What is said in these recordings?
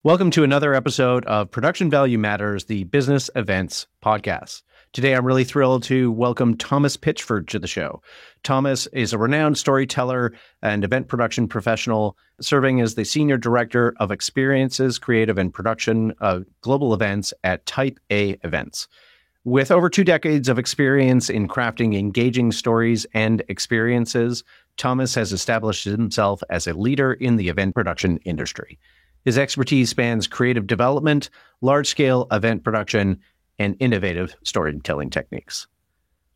Welcome to another episode of Production Value Matters, the Business Events Podcast. Today, I'm really thrilled to welcome Thomas Pitchford to the show. Thomas is a renowned storyteller and event production professional, serving as the Senior Director of Experiences, Creative and Production of Global Events at Type A Events. With over 2 decades of experience in crafting engaging stories and experiences, Thomas has established himself as a leader in the event production industry. His expertise spans creative development, large-scale event production, and innovative storytelling techniques.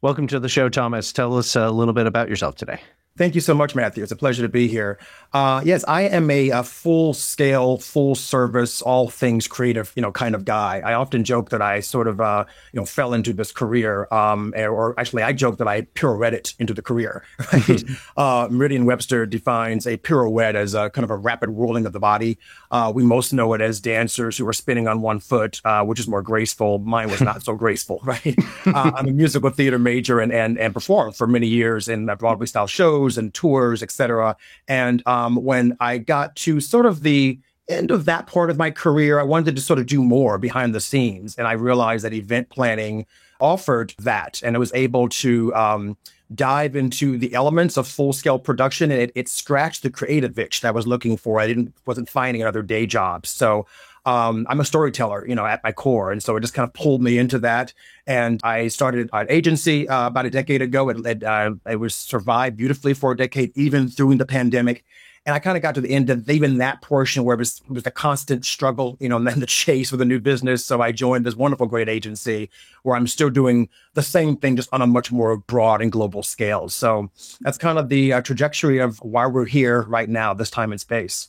Welcome to the show, Thomas. Tell us a little bit about yourself today. Thank you so much, Matthew. It's a pleasure to be here. Yes, I am a full-scale, full-service, all things creative, kind of guy. I often joke that I sort of, fell into this career, or actually, I joke that I pirouetted into the career. Right? Merriam-Webster defines a pirouette as a kind of a rapid whirling of the body. We most know it as dancers who are spinning on one foot, which is more graceful. Mine was not so graceful, right? I'm a musical theater major and performed for many years in Broadway-style shows and tours, etc. And when I got to sort of the end of that part of my career, I wanted to sort of do more behind the scenes. And I realized that event planning offered that. And I was able to dive into the elements of full-scale production, and it scratched the creative itch that I was looking for. I wasn't finding another day job. So I'm a storyteller, at my core. And so it just kind of pulled me into that. And I started an agency about a decade ago. It was survived beautifully for a decade, even through the pandemic. And I kind of got to the end of even that portion where it was a constant struggle, and then the chase with a new business. So I joined this wonderful, great agency where I'm still doing the same thing, just on a much more broad and global scale. So that's kind of the trajectory of why we're here right now, this time and space.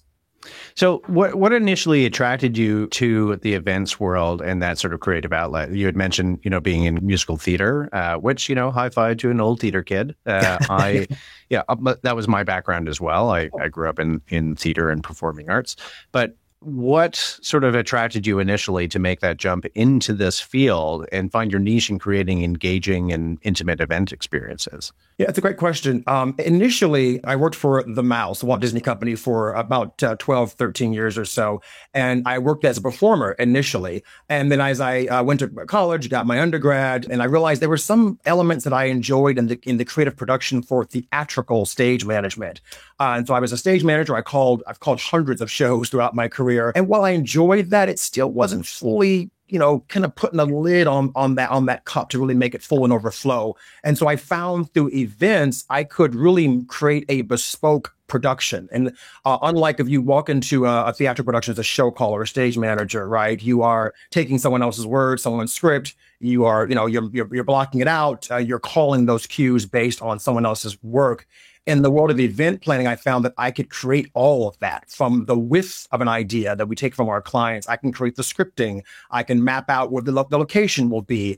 So what initially attracted you to the events world and that sort of creative outlet? You had mentioned, being in musical theater, which, high five to an old theater kid. That was my background as well. I grew up in theater and performing arts. But what sort of attracted you initially to make that jump into this field and find your niche in creating engaging and intimate event experiences? Yeah, it's a great question. Initially, I worked for the Mouse, the Walt Disney Company, for about 12, 13 years or so. And I worked as a performer initially. And then as I went to college, got my undergrad, and I realized there were some elements that I enjoyed in the creative production for theatrical stage management. And so I was a stage manager. I've called hundreds of shows throughout my career. And while I enjoyed that, it still wasn't fully kind of putting a lid on that cup to really make it full and overflow. And so I found through events, I could really create a bespoke production. And unlike if you walk into a theatrical production as a show caller or a stage manager, right? You are taking someone else's words, someone's script. You are, you're blocking it out. You're calling those cues based on someone else's work. In the world of event planning, I found that I could create all of that from the width of an idea that we take from our clients. I can create the scripting. I can map out where the location will be,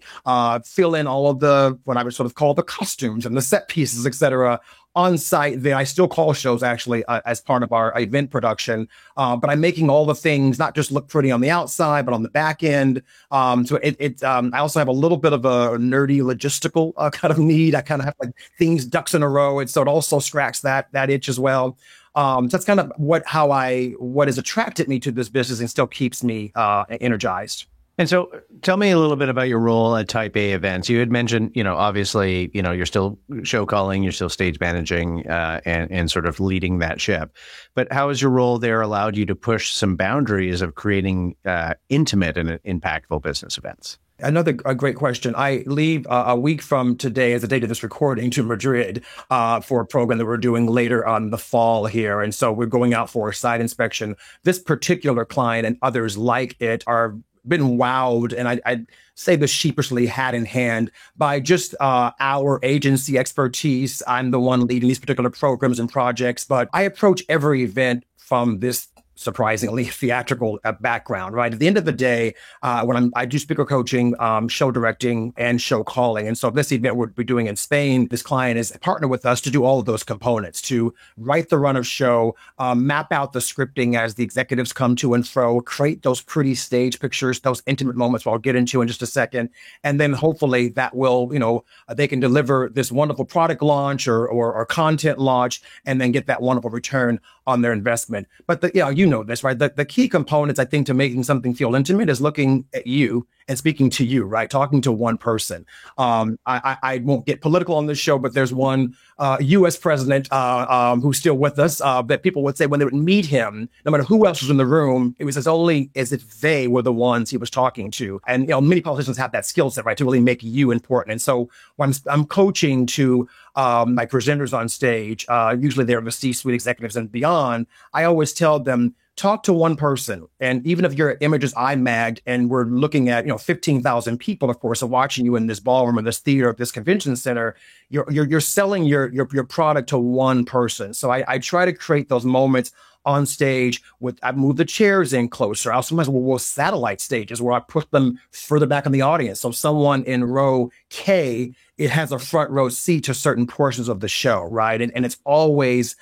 fill in all of what I would sort of call the costumes and the set pieces, et cetera, on site. Then I still call shows actually as part of our event production, but I'm making all the things not just look pretty on the outside, but on the back end. So I also have a little bit of a nerdy logistical kind of need. I kind of have like things ducks in a row, and so it also scratches that itch as well. So that's kind of what has attracted me to this business and still keeps me energized. And so tell me a little bit about your role at Type A Events. You had mentioned, obviously, you're still show calling, you're still stage managing and sort of leading that ship. But how has your role there allowed you to push some boundaries of creating intimate and impactful business events? A great question. I leave a week from today, as the date of this recording, to Madrid for a program that we're doing later on the fall here. And so we're going out for a site inspection. This particular client and others like it are been wowed, and I'd say this sheepishly, hat in hand, by just our agency expertise. I'm the one leading these particular programs and projects, but I approach every event from this surprisingly theatrical background, right? At the end of the day, when I do speaker coaching, show directing, and show calling. And so this event we're doing in Spain, this client is a partner with us to do all of those components, to write the run of show, map out the scripting as the executives come to and fro, create those pretty stage pictures, those intimate moments I'll get into in just a second. And then hopefully that will, they can deliver this wonderful product launch or content launch and then get that wonderful return on their investment. But you know this, right? The key components, I think, to making something feel intimate is looking at you and speaking to you, right? Talking to one person. I won't get political on this show, but there's one U.S. president who's still with us that people would say when they would meet him, no matter who else was in the room, it was as if they were the ones he was talking to. And many politicians have that skill set, right, to really make you important. And so when I'm coaching to my presenters on stage, usually they're the C-suite executives and beyond, I always tell them, talk to one person. And even if your image is IMAG'd and we're looking at, 15,000 people, of course, are watching you in this ballroom or this theater or this convention center, you're selling your product to one person. So I try to create those moments on stage I move the chairs in closer. I'll sometimes we'll satellite stages where I put them further back in the audience. So someone in row K, it has a front row seat to certain portions of the show, right? And it's always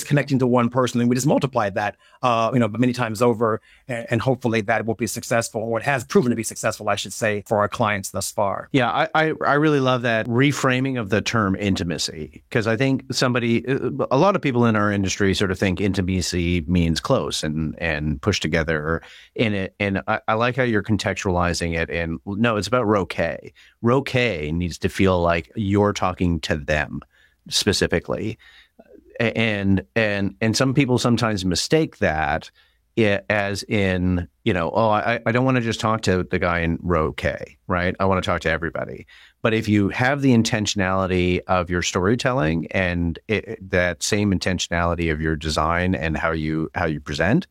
connecting to one person. And we just multiply that, many times over. And hopefully that will be successful, or it has proven to be successful, I should say, for our clients thus far. Yeah, I really love that reframing of the term intimacy, because I think a lot of people in our industry sort of think intimacy means close and pushed together in it. And I like how you're contextualizing it. And no, it's about row K. Row K needs to feel like you're talking to them specifically. And some people sometimes mistake that as in, I don't want to just talk to the guy in row K, right? I want to talk to everybody. But if you have the intentionality of your storytelling and that same intentionality of your design and how you present,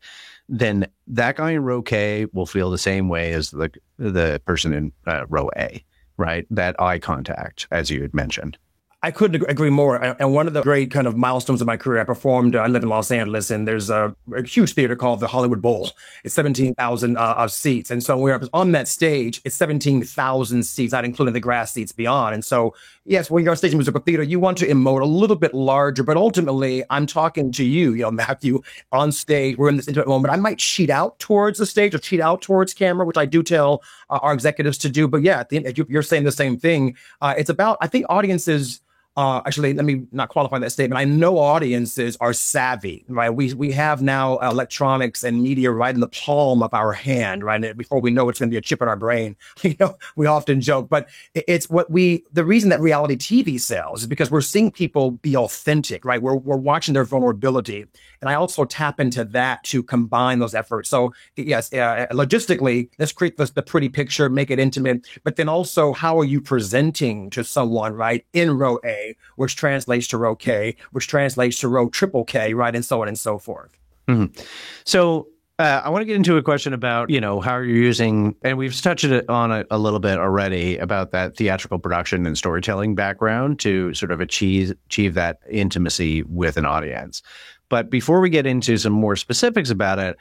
then that guy in row K will feel the same way as the person in row A, right? That eye contact, as you had mentioned. I couldn't agree more. And one of the great kind of milestones of my career, I live in Los Angeles, and there's a huge theater called the Hollywood Bowl. It's 17,000 seats. And so when I was on that stage, it's 17,000 seats, not including the grass seats beyond. And so, yes, when you're on stage in musical theater, you want to emote a little bit larger, but ultimately I'm talking to you, Matthew, on stage. We're in this intimate moment. I might cheat out towards the stage or cheat out towards camera, which I do tell our executives to do. But yeah, at the end, you're saying the same thing. It's about, I think audiences, actually, let me not qualify that statement. I know audiences are savvy, right? We have now electronics and media right in the palm of our hand, right? And before we know it's going to be a chip in our brain. We often joke, but it's the reason that reality TV sells is because we're seeing people be authentic, right? We're watching their vulnerability. And I also tap into that to combine those efforts. So yes, logistically, let's create the pretty picture, make it intimate, but then also how are you presenting to someone, right? In row A, which translates to row K, which translates to row triple K, right? And so on and so forth. Mm-hmm. So I want to get into a question about, how you're using, and we've touched on it a little bit already, about that theatrical production and storytelling background to sort of achieve that intimacy with an audience. But before we get into some more specifics about it,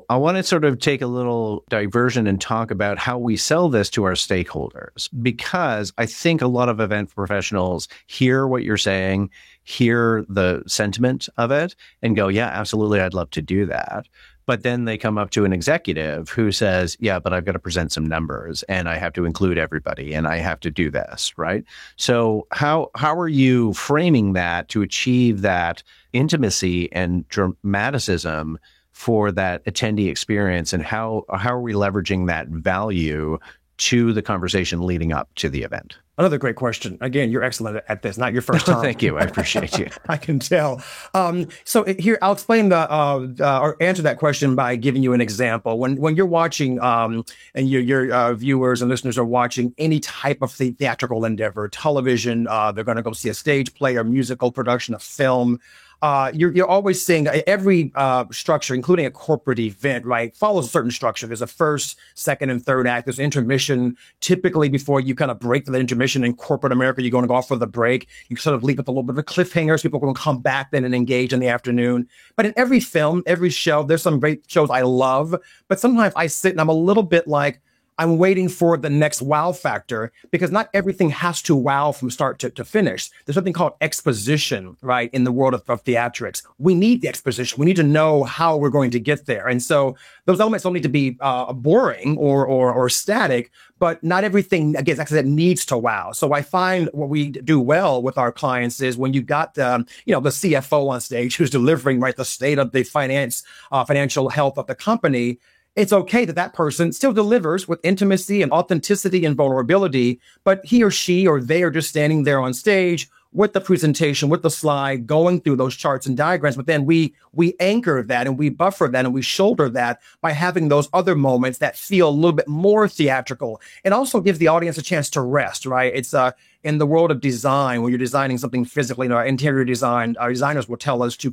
I want to sort of take a little diversion and talk about how we sell this to our stakeholders, because I think a lot of event professionals hear what you're saying, hear the sentiment of it, and go, yeah, absolutely, I'd love to do that. But then they come up to an executive who says, yeah, but I've got to present some numbers and I have to include everybody and I have to do this, right? So how are you framing that to achieve that intimacy and dramaticism for that attendee experience, and how are we leveraging that value to the conversation leading up to the event? Another great question. Again, you're excellent at this. Not your first time. Thank you. I appreciate you. I can tell. So here, I'll explain or answer that question by giving you an example. When you're watching, and your viewers and listeners are watching any type of theatrical endeavor, television, they're going to go see a stage play or musical production, a film. You're always seeing every structure, including a corporate event, right, follows a certain structure. There's a first, second, and third act. There's intermission. Typically, before you kind of break the intermission in corporate America, you're going to go off for the break. You sort of leave with a little bit of a cliffhanger, so people are going to come back then and engage in the afternoon. But in every film, every show, there's some great shows I love. But sometimes I sit and I'm a little bit like, I'm waiting for the next wow factor, because not everything has to wow from start to finish. There's something called exposition, right? In the world of theatrics, we need the exposition. We need to know how we're going to get there. And so those elements don't need to be boring or static, but not everything, again, like I said, needs to wow. So I find what we do well with our clients is when you've got the CFO on stage who's delivering, right, the state of the financial health of the company, it's okay that person still delivers with intimacy and authenticity and vulnerability, but he or she or they are just standing there on stage with the presentation, with the slide, going through those charts and diagrams. But then we anchor that and we buffer that and we shoulder that by having those other moments that feel a little bit more theatrical. It also gives the audience a chance to rest, right? It's in the world of design, when you're designing something physically, in our interior design, our designers will tell us to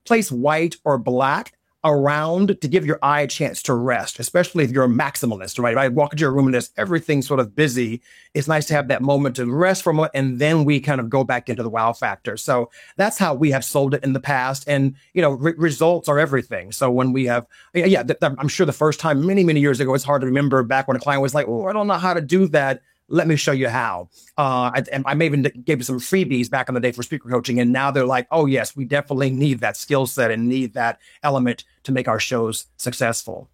place white or black around to give your eye a chance to rest, especially if you're a maximalist, right? I walk into your room and there's everything sort of busy. It's nice to have that moment to rest from it, and then we kind of go back into the wow factor. So that's how we have sold it in the past. And, results are everything. So when we have, I'm sure the first time many, many years ago, it's hard to remember back when a client was like, oh, I don't know how to do that. Let me show you how. I may even gave you some freebies back in the day for speaker coaching. And now they're like, oh, yes, we definitely need that skill set and need that element to make our shows successful.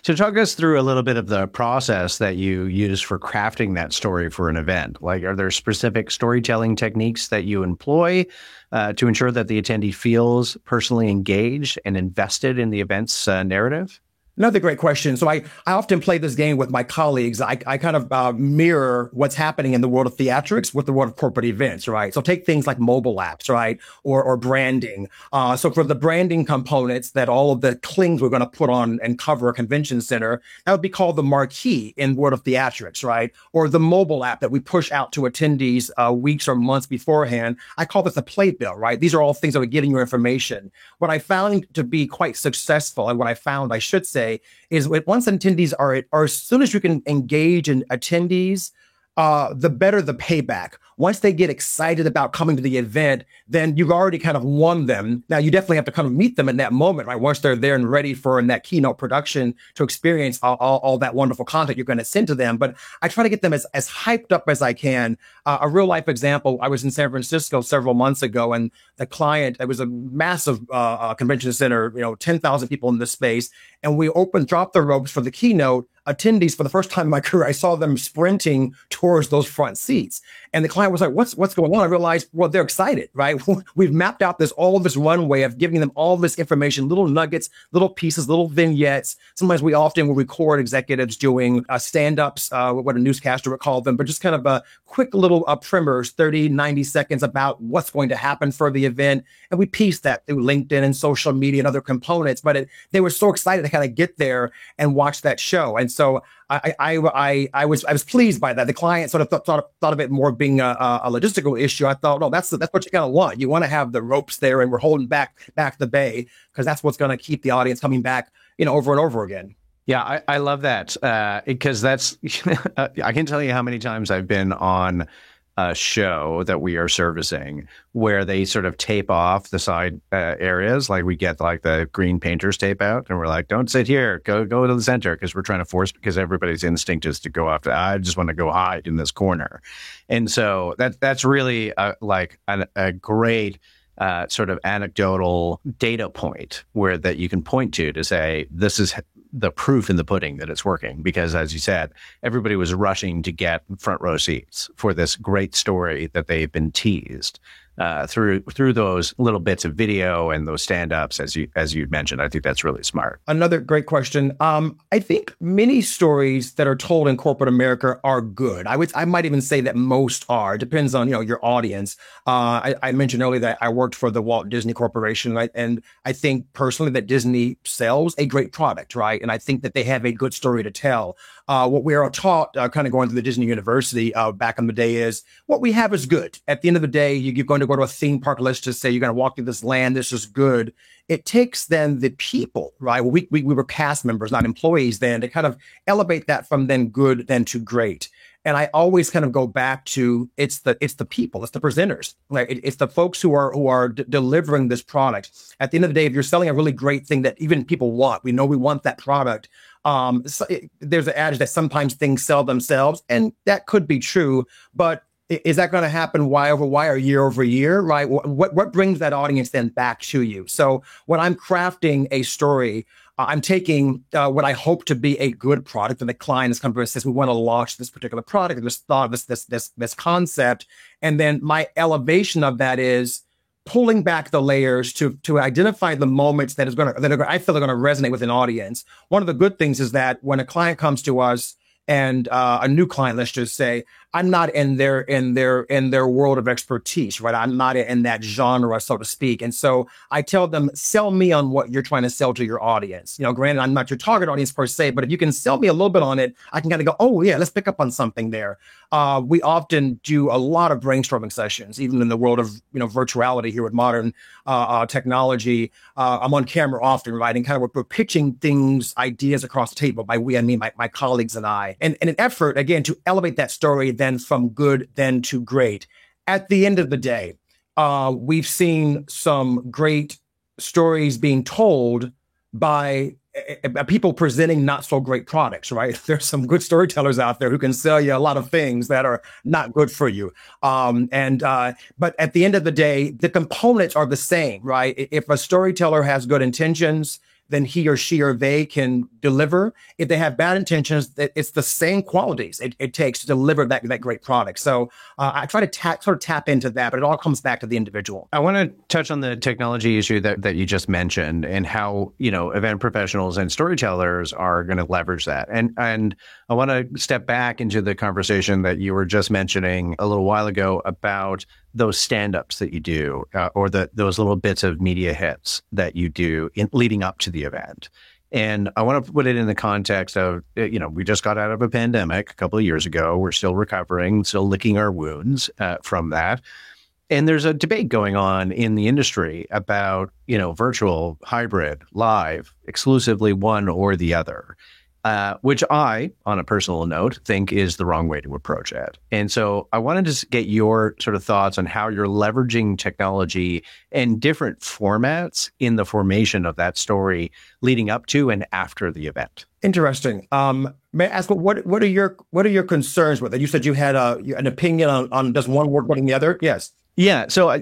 So talk us through a little bit of the process that you use for crafting that story for an event. Like, are there specific storytelling techniques that you employ to ensure that the attendee feels personally engaged and invested in the event's narrative? Another great question. So I often play this game with my colleagues. I kind of mirror what's happening in the world of theatrics with the world of corporate events, right? So take things like mobile apps, right? Or branding. So for the branding components that all of the clings we're going to put on and cover a convention center, that would be called the marquee in the world of theatrics, right? Or the mobile app that we push out to attendees weeks or months beforehand. I call this a playbill, right? These are all things that are getting you information. What I found to be quite successful, and what I found, I should say, is once attendees are as soon as you can engage in attendees, the better the payback. Once they get excited about coming to the event, then you've already kind of won them. Now, you definitely have to kind of meet them in that moment, right? Once they're there and ready for in that keynote production to experience all that wonderful content you're going to send to them. But I try to get them as hyped up as I can. A real life example, I was in San Francisco several months ago, and the client, it was a massive convention center, 10,000 people in this space. And we dropped the ropes for the keynote. Attendees, for the first time in my career, I saw them sprinting towards those front seats. And the client was like, what's going on? I realized, well, they're excited, right? We've mapped out all this runway of giving them all this information, little nuggets, little pieces, little vignettes. Sometimes we often will record executives doing stand-ups, what a newscaster would call them, but just kind of quick little primers, 30, 90 seconds about what's going to happen for the event. And we pieced that through LinkedIn and social media and other components. But they were so excited to kind of get there and watch that show. And so I was pleased by that. The client sort of thought of it more being a logistical issue. I thought, no, that's what you kind of want. You want to have the ropes there, and we're holding back the bay, because that's what's going to keep the audience coming back, over and over again. Yeah, I love that, because that's I can tell you how many times I've been on a show that we are servicing where they sort of tape off the side areas. Like we get like the green painters tape out, and we're like, don't sit here, go to the center, because we're trying to force, because everybody's instinct is to go off. I just want to go hide in this corner. And so that's really like a great sort of anecdotal data point where that you can point to say, this is the proof in the pudding that it's working. Because as you said, everybody was rushing to get front row seats for this great story that they've been teased through those little bits of video and those stand-ups, as you mentioned. I think that's really smart. Another great question. I think many stories that are told in corporate America are good. I might even say that most are. It depends on your audience. I mentioned earlier that I worked for the Walt Disney Corporation, right? And I think personally that Disney sells a great product, right? And I think that they have a good story to tell. What we are taught, kind of going through the Disney University back in the day, is what we have is good. At the end of the day, you're going to go to a theme park, let's just say you're going to walk through this land, this is good. It takes then the people, right? Well, we were cast members, not employees then, to kind of elevate that from then good then to great. And I always kind of go back to it's the people, it's the presenters, right? It's the folks who are delivering this product. At the end of the day, if you're selling a really great thing that even people want, we know we want that product. There's an adage that sometimes things sell themselves, and that could be true, but is that going to happen Y over Y or year over year, right? What brings that audience then back to you? So when I'm crafting a story, I'm taking what I hope to be a good product, and the client has come to us and says, we want to launch this particular product, this thought, this concept. And then my elevation of that is pulling back the layers to identify the moments I feel are going to resonate with an audience. One of the good things is that when a client comes to us, and a new client, let's just say, I'm not in their world of expertise, right? I'm not in that genre, so to speak. And so I tell them, sell me on what you're trying to sell to your audience. Granted, I'm not your target audience per se, but if you can sell me a little bit on it, I can kind of go, oh yeah, let's pick up on something there. We often do a lot of brainstorming sessions, even in the world of virtuality here with modern technology. I'm on camera often, right? And kind of we're pitching things, ideas across the table. By we, I mean my colleagues and I. And an effort, again, to elevate that story then from good then to great. At the end of the day, we've seen some great stories being told by people presenting not so great products, right? There's some good storytellers out there who can sell you a lot of things that are not good for you. But at the end of the day, the components are the same, right? If a storyteller has good intentions, then he or she or they can deliver. If they have bad intentions, it's the same qualities it takes to deliver that great product. So I try to sort of tap into that, but it all comes back to the individual. I want to touch on the technology issue that you just mentioned and how, event professionals and storytellers are going to leverage that. And I want to step back into the conversation that you were just mentioning a little while ago about those stand-ups that you do, or those little bits of media hits that you do leading up to the event. And I want to put it in the context of, we just got out of a pandemic a couple of years ago. We're still recovering, still licking our wounds from that. And there's a debate going on in the industry about, virtual, hybrid, live, exclusively one or the other. Which I, on a personal note, think is the wrong way to approach it. And so I wanted to get your sort of thoughts on how you're leveraging technology and different formats in the formation of that story leading up to and after the event. Interesting. May I ask, what are your concerns with it? You said you had an opinion on does one work better than the other? Yes. Yeah. So,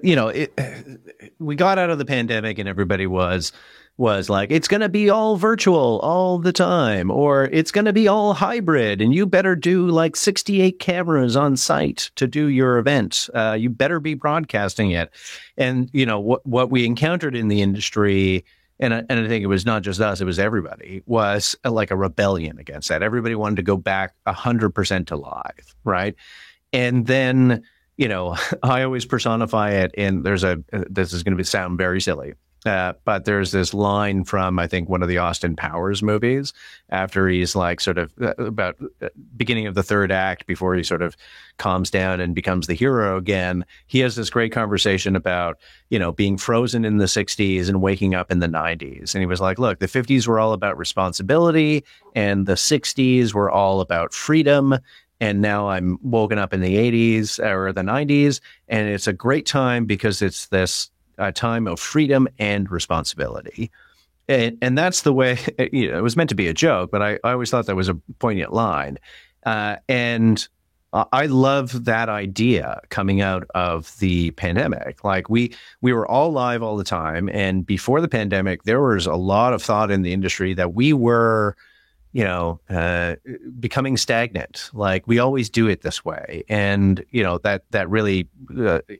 we got out of the pandemic and everybody was like, it's going to be all virtual all the time, or it's going to be all hybrid, and you better do like 68 cameras on site to do your event. You better be broadcasting it. And, what we encountered in the industry, and I think it was not just us, it was everybody, was like a rebellion against that. Everybody wanted to go back 100% to live, right? And then, I always personify it in, this is going to sound very silly. But there's this line from, I think, one of the Austin Powers movies after he's like sort of about beginning of the third act, before he sort of calms down and becomes the hero again. He has this great conversation about, being frozen in the 60s and waking up in the 90s. And he was like, look, the 50s were all about responsibility and the 60s were all about freedom. And now I'm woken up in the 80s or the 90s. And it's a great time because it's this a time of freedom and responsibility. And that's the way, it was meant to be a joke, but I always thought that was a poignant line. And I love that idea coming out of the pandemic. Like we were all live all the time. And before the pandemic, there was a lot of thought in the industry that we were, becoming stagnant. Like we always do it this way. And, that really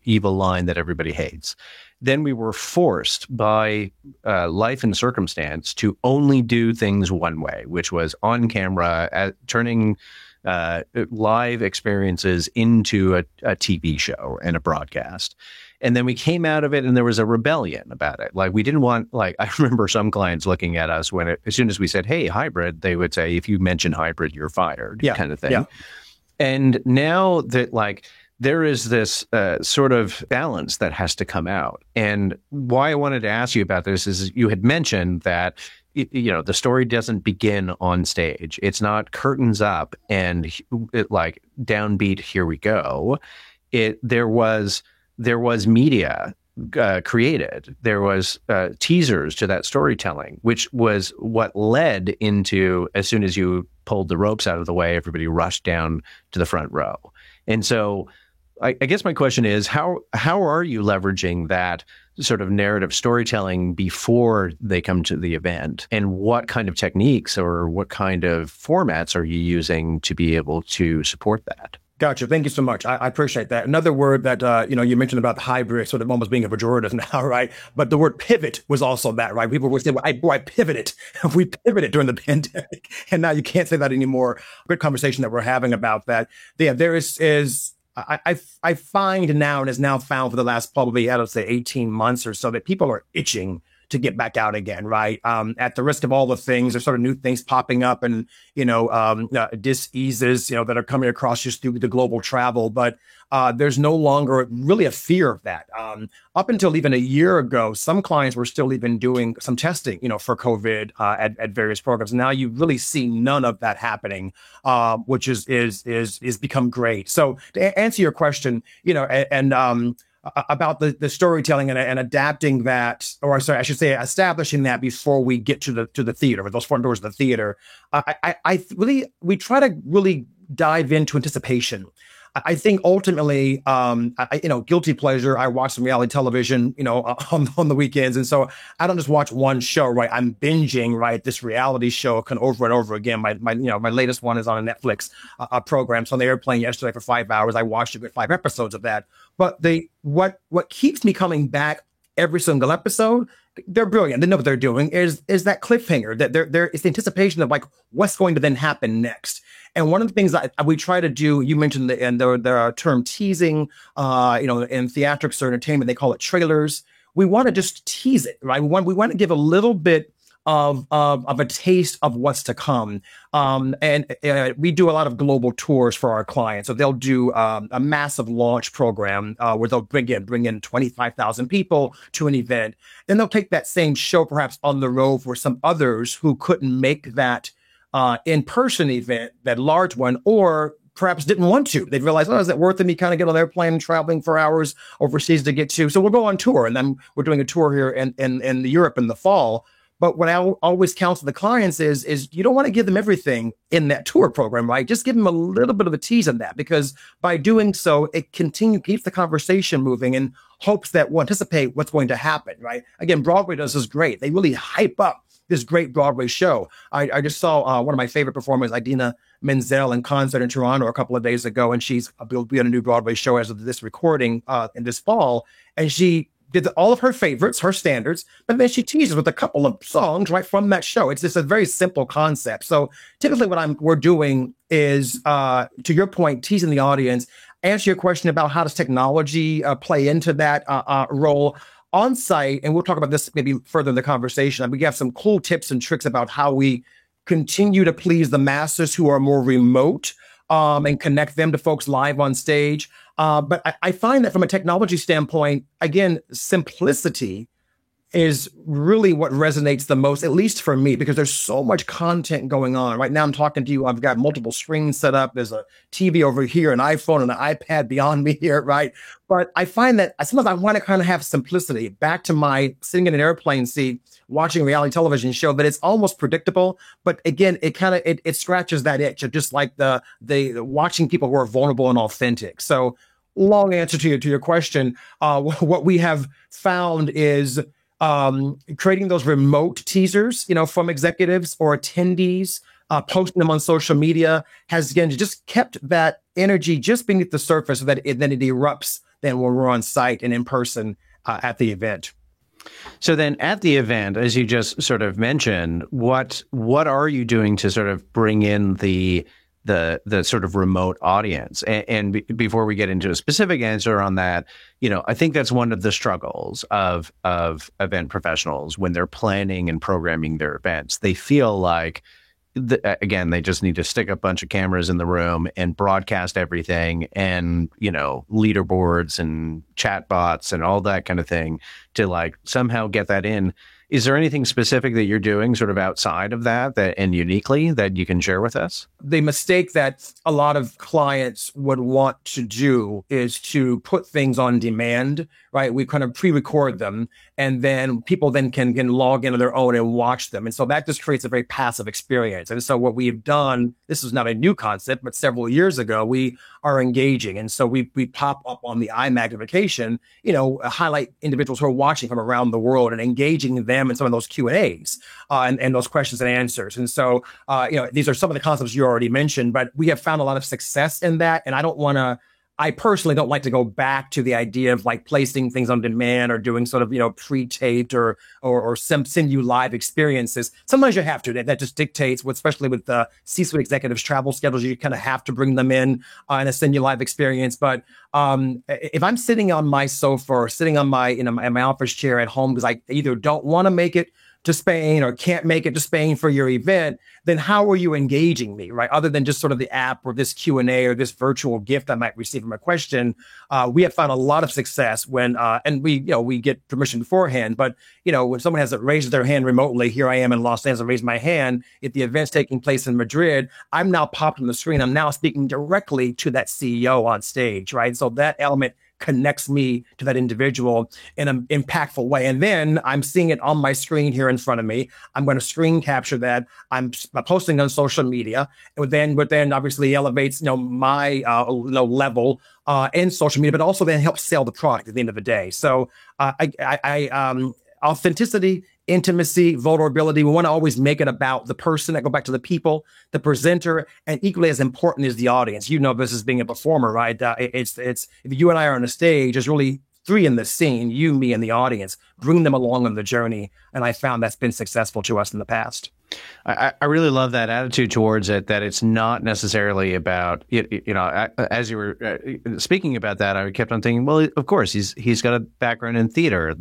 evil line that everybody hates. Then we were forced by life and circumstance to only do things one way, which was on camera, turning live experiences into a TV show and a broadcast. And then we came out of it and there was a rebellion about it. Like we didn't want, I remember some clients looking at us as soon as we said, hey, hybrid, they would say, if you mention hybrid, you're fired, kind of thing. Yeah. And now that there is this sort of balance that has to come out. And why I wanted to ask you about this is you had mentioned that, the story doesn't begin on stage. It's not curtains up and downbeat, here we go. There was media created. There was teasers to that storytelling, which was what led into, as soon as you pulled the ropes out of the way, everybody rushed down to the front row. And so I guess my question is, how are you leveraging that sort of narrative storytelling before they come to the event? And what kind of techniques or what kind of formats are you using to be able to support that? Gotcha. Thank you so much. I appreciate that. Another word that, you mentioned about the hybrid sort of almost being a pejorative now, right? But the word pivot was also that, right? People would say, well, I pivoted. We pivoted during the pandemic. And now you can't say that anymore. Good conversation that we're having about that. Yeah, there is I find now, and is now found for the last probably, I would say 18 months or so, that people are itching to get back out again, right? At the risk of all the things, there's sort of new things popping up and, diseases, that are coming across just through the global travel. But there's no longer really a fear of that. Up until even a year ago, some clients were still even doing some testing, for COVID at various programs. Now you really see none of that happening, which is become great. So to answer your question, about the storytelling and adapting that, or sorry, I should say establishing that before we get to the theater, or those front doors of the theater. We try to really dive into anticipation. I think ultimately, guilty pleasure. I watch some reality television, on the weekends, and so I don't just watch one show, right? I'm binging, right, this reality show over and over again. My latest one is on a Netflix program. So on the airplane yesterday for 5 hours, I watched a good 5 episodes of that. But what keeps me coming back every single episode, they're brilliant. They know what they're doing. Is that cliffhanger that it's the anticipation of like what's going to then happen next. And one of the things that we try to do, you mentioned the term teasing, in theatrics or entertainment, they call it trailers. We want to just tease it, right? We want to give a little bit of a taste of what's to come. And we do a lot of global tours for our clients. So they'll do a massive launch program where they'll bring in 25,000 people to an event. Then they'll take that same show perhaps on the road for some others who couldn't make that in-person event, that large one, or perhaps didn't want to. They'd realize, is it worth it? Me kind of get on an airplane traveling for hours overseas to get to. So we'll go on tour. And then we're doing a tour here in Europe in the fall. But what I always counsel the clients is you don't want to give them everything in that tour program, right? Just give them a little bit of a tease on that, because by doing so, it keeps the conversation moving in hopes that we'll anticipate what's going to happen, right? Again, Broadway does this great. They really hype up this great Broadway show. I just saw one of my favorite performers, Idina Menzel, in concert in Toronto a couple of days ago, and she's will be on a new Broadway show as of this recording in this fall, and she did all of her favorites, her standards, but then she teases with a couple of songs right from that show. It's just a very simple concept. So typically what we're doing is, to your point, teasing the audience. Answer your question about how does technology play into that role on site, and we'll talk about this maybe further in the conversation. We have some cool tips and tricks about how we continue to please the masses who are more remote, and connect them to folks live on stage. But I find that from a technology standpoint, again, simplicity is really what resonates the most, at least for me, because there's so much content going on. Right now I'm talking to you, I've got multiple screens set up. There's a TV over here, an iPhone and an iPad beyond me here, right? But I find that sometimes I want to kind of have simplicity, back to my sitting in an airplane seat, watching a reality television show, that it's almost predictable. But again, it scratches that itch of just like the watching people who are vulnerable and authentic. So long answer to your question. What we have found is creating those remote teasers, from executives or attendees, posting them on social media has, again, just kept that energy just beneath the surface so that then it erupts then when we're on site and in person at the event. So then at the event, as you just sort of mentioned, what are you doing to sort of bring in the sort of remote audience? And before we get into a specific answer on that, I think that's one of the struggles of event professionals when they're planning and programming their events. They feel like, again, they just need to stick a bunch of cameras in the room and broadcast everything, and, leaderboards and chat bots and all that kind of thing to like somehow get that in. Is there anything specific that you're doing sort of outside of that and uniquely that you can share with us? The mistake that a lot of clients would want to do is to put things on demand, right? We kind of pre-record them, and then people then can log into their own and watch them. And so that just creates a very passive experience. And so what we've done, this is not a new concept, but several years ago, we are engaging. And so we pop up on the eye magnification, highlight individuals who are watching from around the world and engaging them in some of those Q&As and those questions and answers. And so, these are some of the concepts you already mentioned, but we have found a lot of success in that. And I personally don't like to go back to the idea of like placing things on demand or doing sort of, pre-taped or send you live experiences. Sometimes you have to, that just dictates especially with the C-suite executives travel schedules, you kind of have to bring them in a send you live experience. But if I'm sitting on my sofa or sitting on in my office chair at home, because I either don't want to make it to Spain or can't make it to Spain for your event, then how are you engaging me, right? Other than just sort of the app or this Q&A or this virtual gift I might receive from a question, we have found a lot of success when, and we get permission beforehand, but, when someone has raised their hand remotely, here I am in Los Angeles, I raise my hand. If the event's taking place in Madrid, I'm now popped on the screen. I'm now speaking directly to that CEO on stage, right? So that element connects me to that individual in an impactful way. And then I'm seeing it on my screen here in front of me. I'm going to screen capture that. I'm posting on social media. But then obviously elevates, my level in social media, but also then helps sell the product at the end of the day. So authenticity, intimacy, vulnerability. We want to always make it about the person. I go back to the people, the presenter, and equally as important is the audience. This as being a performer, right? It's if you and I are on a stage, there's really three in the scene, you, me, and the audience. Bring them along on the journey. And I found that's been successful to us in the past. I really love that attitude towards it, that it's not necessarily about, as you were speaking about that, I kept on thinking, well, of course, he's got a background in theater.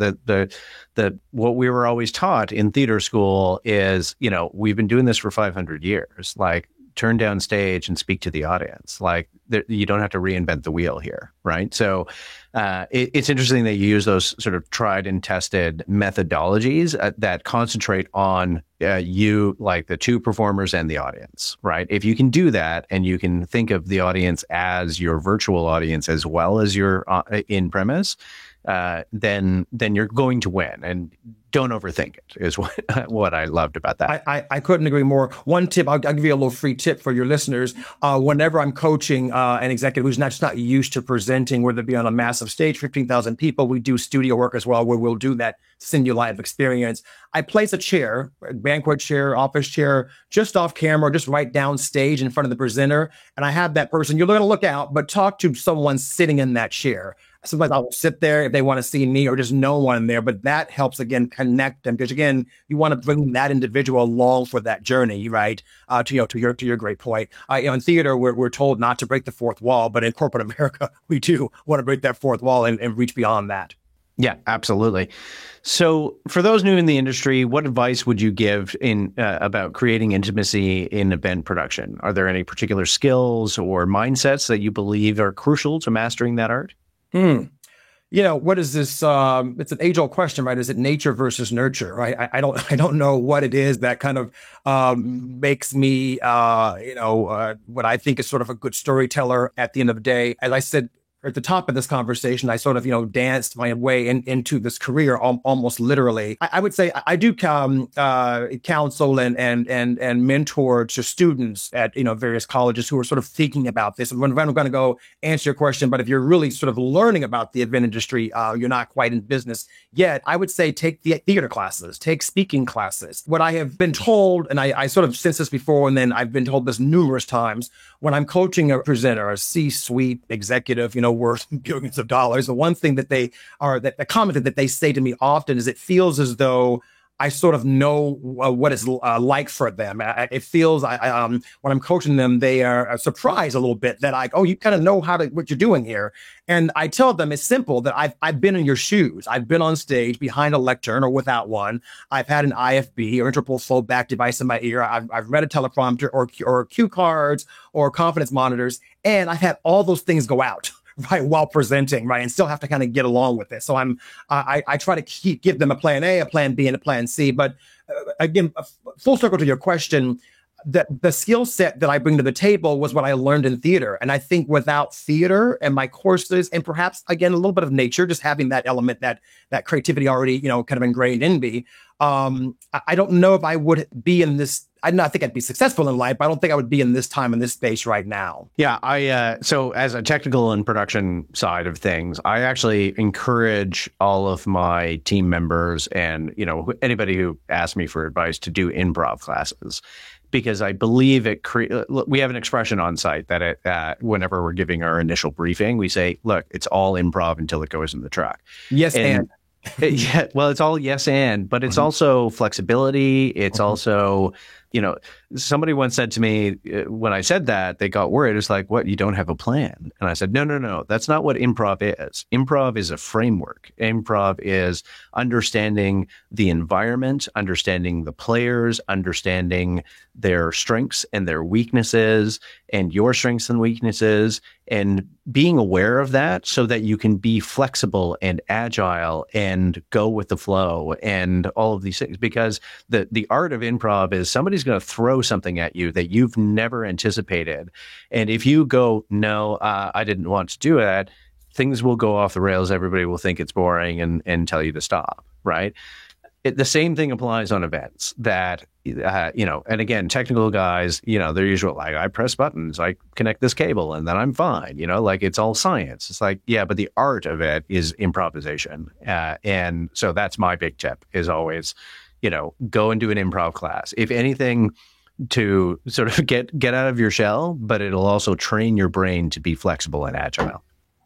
What we were always taught in theater school is, we've been doing this for 500 years, like turn down stage and speak to the audience. Like you don't have to reinvent the wheel here, right? So it's interesting that you use those sort of tried and tested methodologies that concentrate on you, like the two performers and the audience, right? If you can do that and you can think of the audience as your virtual audience as well as your in premise, then you're going to win. And don't overthink it is what I loved about that. I couldn't agree more. One tip, I'll give you a little free tip for your listeners. Whenever I'm coaching an executive who's not used to presenting, whether it be on a massive stage, 15,000 people, we do studio work as well, where we'll do that send you live experience. I place a chair, a banquet chair, office chair, just off camera, just right down stage in front of the presenter. And I have that person, you're going to look out, but talk to someone sitting in that chair. Sometimes I will sit there if they want to see me or just no one there, but that helps, again, connect them. Because again, you want to bring that individual along for that journey, right? To your great point. In theater, we're told not to break the fourth wall, but in corporate America, we do want to break that fourth wall and reach beyond that. Yeah, absolutely. So for those new in the industry, what advice would you give about creating intimacy in event production? Are there any particular skills or mindsets that you believe are crucial to mastering that art? What is this? It's an age-old question, right? Is it nature versus nurture, right? I don't know what it is that kind of makes me, what I think is sort of a good storyteller at the end of the day. As I said at the top of this conversation, I sort of, danced my way into this career almost literally. I would say I do counsel and mentor to students at, various colleges who are sort of thinking about this. And I'm going to go answer your question, but if you're really sort of learning about the event industry, you're not quite in business yet, I would say take the theater classes, take speaking classes. What I have been told, and I sort of sensed this before, and then I've been told this numerous times, when I'm coaching a presenter, a C-suite executive, worth billions of dollars, the one thing that the comment that they say to me often is it feels as though I sort of know what it's like for them. It feels when I'm coaching them, they are surprised a little bit that you kind of know what you're doing here. And I tell them it's simple, that I've been in your shoes. I've been on stage behind a lectern or without one. I've had an IFB or interval flow back device in my ear. I've read a teleprompter or cue cards or confidence monitors, and I've had all those things go out. right, while presenting, right, and still have to kind of get along with it. So I try to give them a plan A, a plan B, and a plan C. But again, full circle to your question, the skill set that I bring to the table was what I learned in theater. And I think without theater and my courses, and perhaps, again, a little bit of nature, just having that element, that creativity already, kind of ingrained in me, I don't know if I would be in this. I think I'd be successful in life, but I don't think I would be in this time, in this space right now. Yeah, so as a technical and production side of things, I actually encourage all of my team members and, anybody who asks me for advice to do improv classes. Because I believe we have an expression on site that whenever we're giving our initial briefing, we say, look, it's all improv until it goes in the truck. Yes, and. Yeah, well, it's all yes, and, but it's also flexibility. It's also, somebody once said to me when I said that, they got worried. It's like, what, you don't have a plan? And I said, no, that's not what improv is. Improv is a framework. Improv is understanding the environment, understanding the players, understanding their strengths and their weaknesses and your strengths and weaknesses, and being aware of that so that you can be flexible and agile and go with the flow and all of these things. Because the art of improv is somebody's going to throw something at you that you've never anticipated. And if you go, no, I didn't want to do that, things will go off the rails. Everybody will think it's boring and tell you to stop, right? The same thing applies on events that, and again, technical guys, they're usually like, I press buttons, I connect this cable, and then I'm fine, like it's all science. It's like, yeah, but the art of it is improvisation. And so that's my big tip is always, go and do an improv class. If anything, to sort of get out of your shell, but it'll also train your brain to be flexible and agile.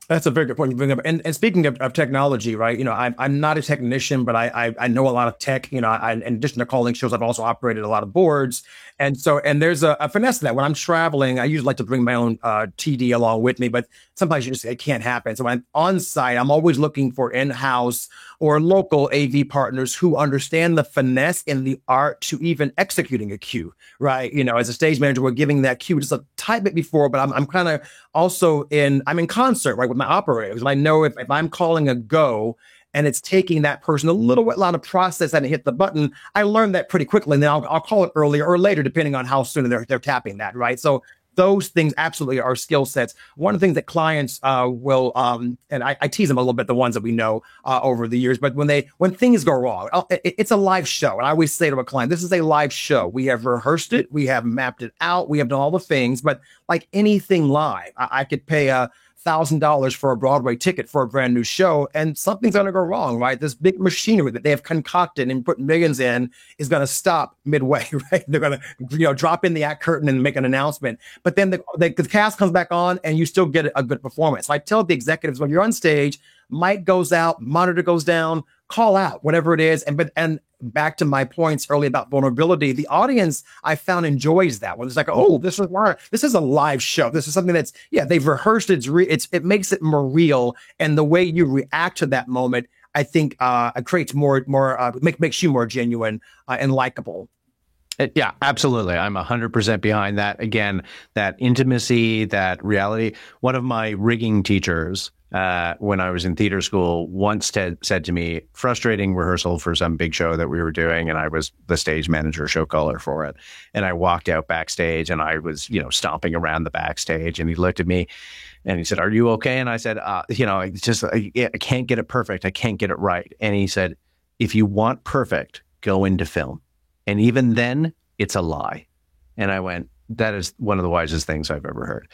That's a very good point you bring up. And speaking of technology, right? I'm not a technician, but I know a lot of tech. In addition to calling shows, I've also operated a lot of boards. And there's a finesse to that. When I'm traveling, I usually like to bring my own TD along with me, but sometimes it can't happen. So when I'm on site, I'm always looking for in-house or local AV partners who understand the finesse and the art to even executing a cue, right? As a stage manager, we're giving that cue just a tiny bit before, but I'm kind of also I'm in concert, right, with my operators. And I know if I'm calling a go and it's taking that person a little bit long to process that and hit the button, I learned that pretty quickly. And then I'll call it earlier or later, depending on how soon they're tapping that, right? So those things absolutely are skill sets. One of the things that clients will, and I tease them a little bit, the ones that we know over the years, but when things go wrong, it's a live show. And I always say to a client, this is a live show. We have rehearsed it. We have mapped it out. We have done all the things, but like anything live, I could pay $1,000 for a Broadway ticket for a brand new show, and something's going to go wrong, right? This big machinery that they have concocted and put millions in is going to stop midway, right? They're going to, drop in the act curtain and make an announcement. But then the cast comes back on and you still get a good performance. So I tell the executives, when you're on stage, mic goes out, monitor goes down, call out, whatever it is. And back to my points earlier about vulnerability, the audience I found enjoys that when it's like, oh, this is a live show. This is something that's, they've rehearsed. It makes it more real. And the way you react to that moment, I think, creates makes you more genuine and likable. Yeah, absolutely. I'm 100% behind that. Again, that intimacy, that reality. One of my rigging teachers, when I was in theater school, once said to me, frustrating rehearsal for some big show that we were doing, and I was the stage manager, show caller for it. And I walked out backstage, and I was, stomping around the backstage, and he looked at me, and he said, "Are you okay?" And I said, I can't get it perfect. I can't get it right." And he said, "If you want perfect, go into film. And even then, it's a lie." And I went, that is one of the wisest things I've ever heard.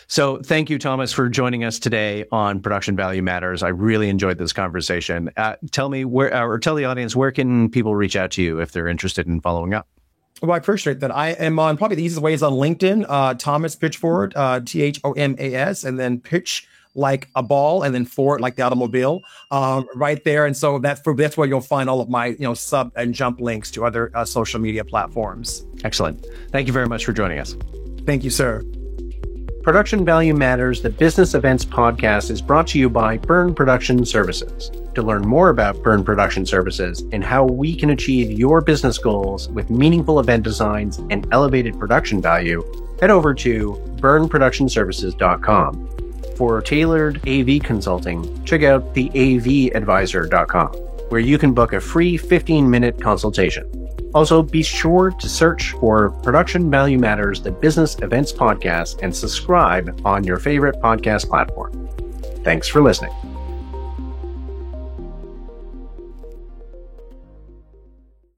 So thank you, Thomas, for joining us today on Production Value Matters. I really enjoyed this conversation. Tell me tell the audience, where can people reach out to you if they're interested in following up? Well, I appreciate that. I am on probably the easiest way is on LinkedIn, Thomas Pitchford, Thomas, and then pitch like a ball, and then Ford like the automobile, right there. And so that's where you'll find all of my sub and jump links to other social media platforms. Excellent. Thank you very much for joining us. Thank you, sir. Production Value Matters, the business events podcast, is brought to you by Burn Production Services. To learn more about Burn Production Services and how we can achieve your business goals with meaningful event designs and elevated production value, head over to burnproductionservices.com. For tailored AV consulting, check out theavadvisor.com, where you can book a free 15-minute consultation. Also, be sure to search for Production Value Matters, the Business Events Podcast, and subscribe on your favorite podcast platform. Thanks for listening.